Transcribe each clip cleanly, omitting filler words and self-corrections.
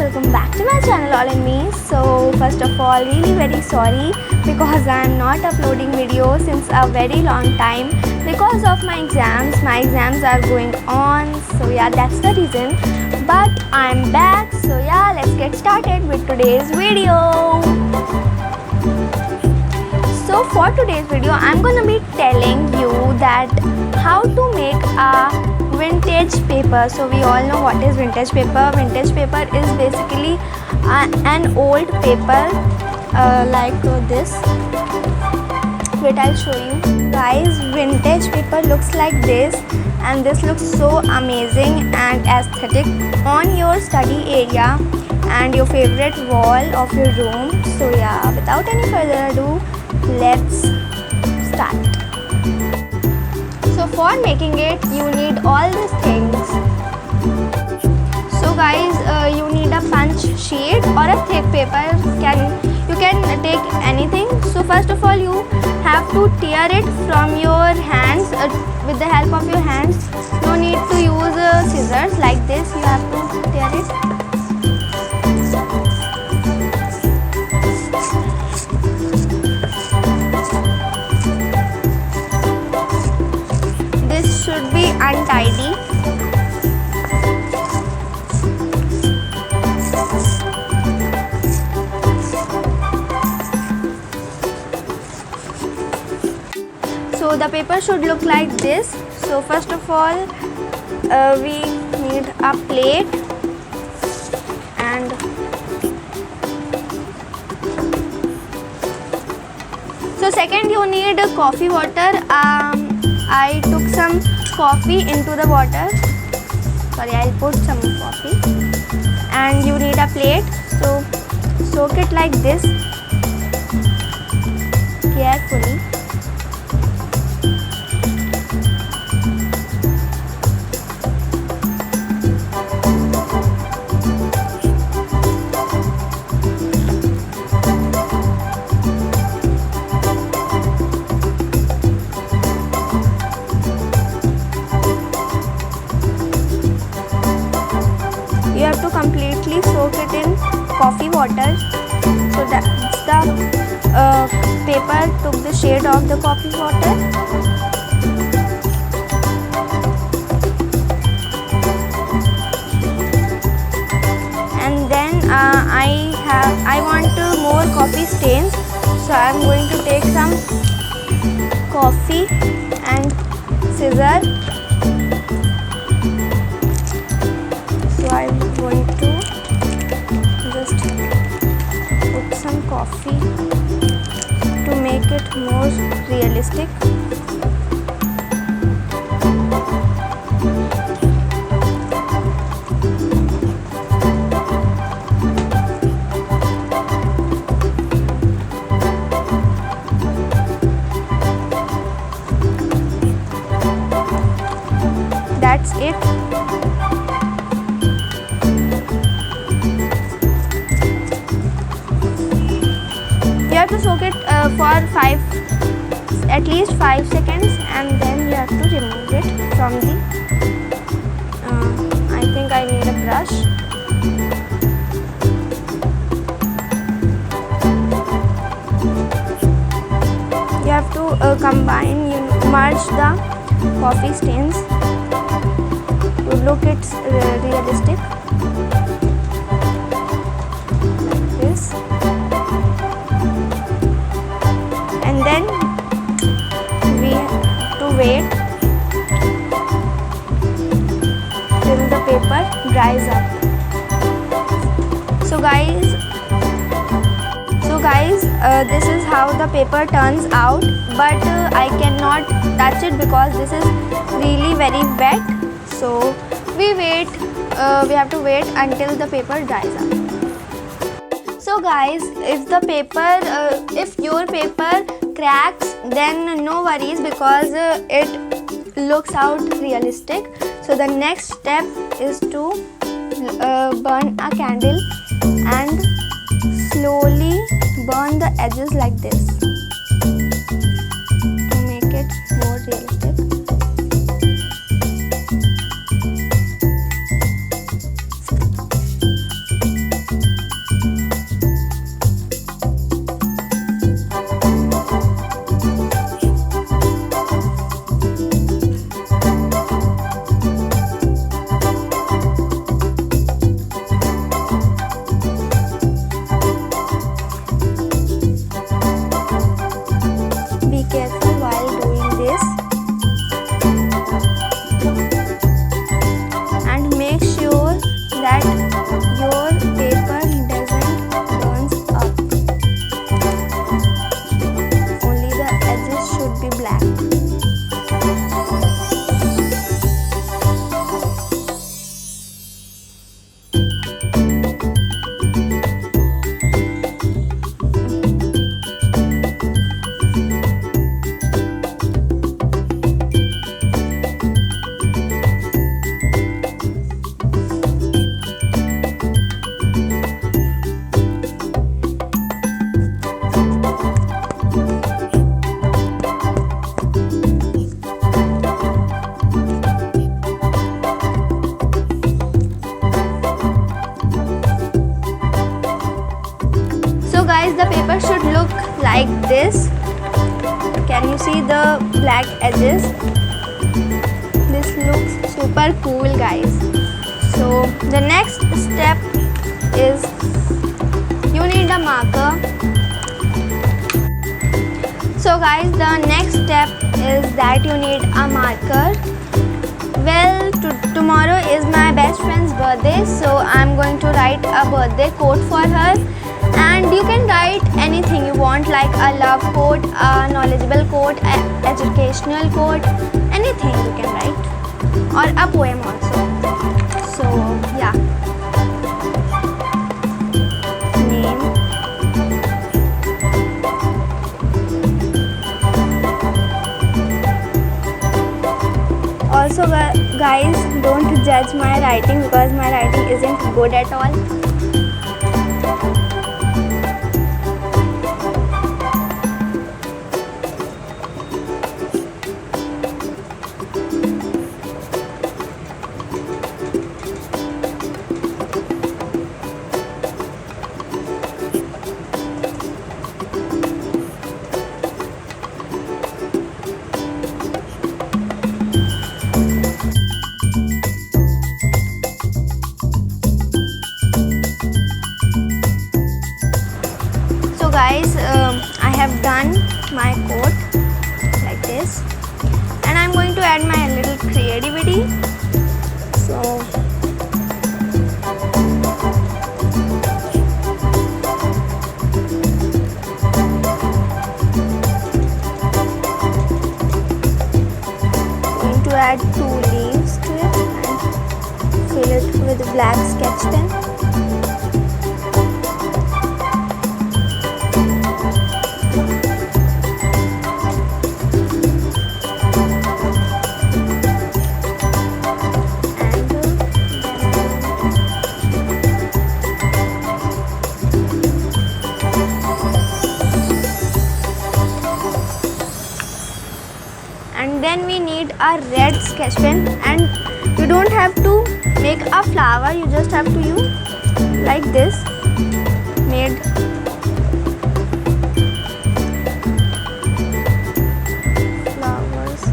welcome back to my channel All in Me. So first of all, really very sorry because I am not uploading videos since a very long time because of my exams. My exams are going on, so yeah, that's the reason. But I'm back, so yeah, let's get started with today's video. So for today's video, I'm gonna be telling you that how to make a vintage paper. So we all know what is vintage paper. Vintage paper is basically an old paper like this. Wait, I'll show you. Guys, vintage paper looks like this, and this looks so amazing and aesthetic on your study area and your favorite wall of your room. So yeah, without any further ado, let's start. So for making it, you need all these things. So guys, you need a punch sheet or a thick paper. You can take anything. So first of all, you have to tear it from your hands with the help of your hands. No need to use scissors like this. You have to tear it. Should be untidy. So the paper should look like this. So first of all, we need a plate and so second you need a coffee water. I took some coffee into the water. Sorry, I'll put some coffee. And you need a plate. So soak it like this carefully. You have to completely soak it in coffee water. So that's the paper took the shade of the coffee water. And then I want more coffee stains. So I'm going to take some coffee and scissor. So I'm going to just put some coffee to make it more realistic. That's it. You have to soak it for at least 5 seconds, and then you have to remove it from the I think I need a brush. You have to merge the coffee stains to look it's realistic like this. And then we have to wait till the paper dries up. So guys, this is how the paper turns out, but I cannot touch it because this is really very wet. So we have to wait until the paper dries up. So guys, if your paper cracks, then no worries because it looks out realistic. So the next step is to burn a candle and slowly burn the edges like this to make it more realistic. paper should look like this. Can you see the black edges? This looks super cool, guys. So the next step is you need a marker. So guys, the next step is that you need a marker. Well, tomorrow is my best friend's birthday, so I'm going to write a birthday quote for her. And you can write anything you want, like a love quote, a knowledgeable quote, an educational quote, anything you can write, or a poem also. So yeah, name, also guys, don't judge my writing because my writing isn't good at all. Guys, I have done my quote like this, and I'm going to add my little creativity. So going to add 2 leaves to it and fill it with black sketch pen. And then we need a red sketch pen, and you don't have to make a flower, you just have to use like this, made flowers.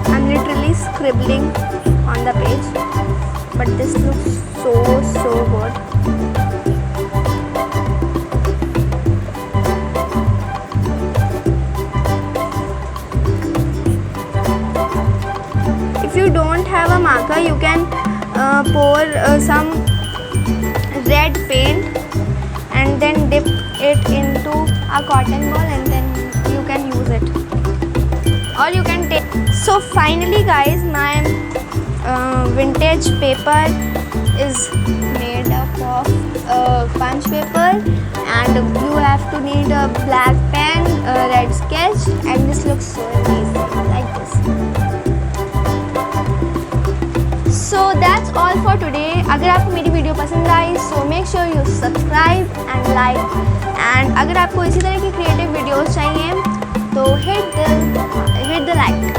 I'm literally scribbling on the page, but this looks so good. If you don't have a marker, you can pour some red paint and then dip it into a cotton ball, and then you can use it, or you can take. So finally guys, my vintage paper is made up of punch paper, and you have to need a black pen, a red sketch, and this looks so amazing like this. So that's all for today. अगर आपको मेरी video पसंद आई, so make sure you subscribe and like. And अगर आपको इसी तरह की creative videos चाहिए तो hit the like.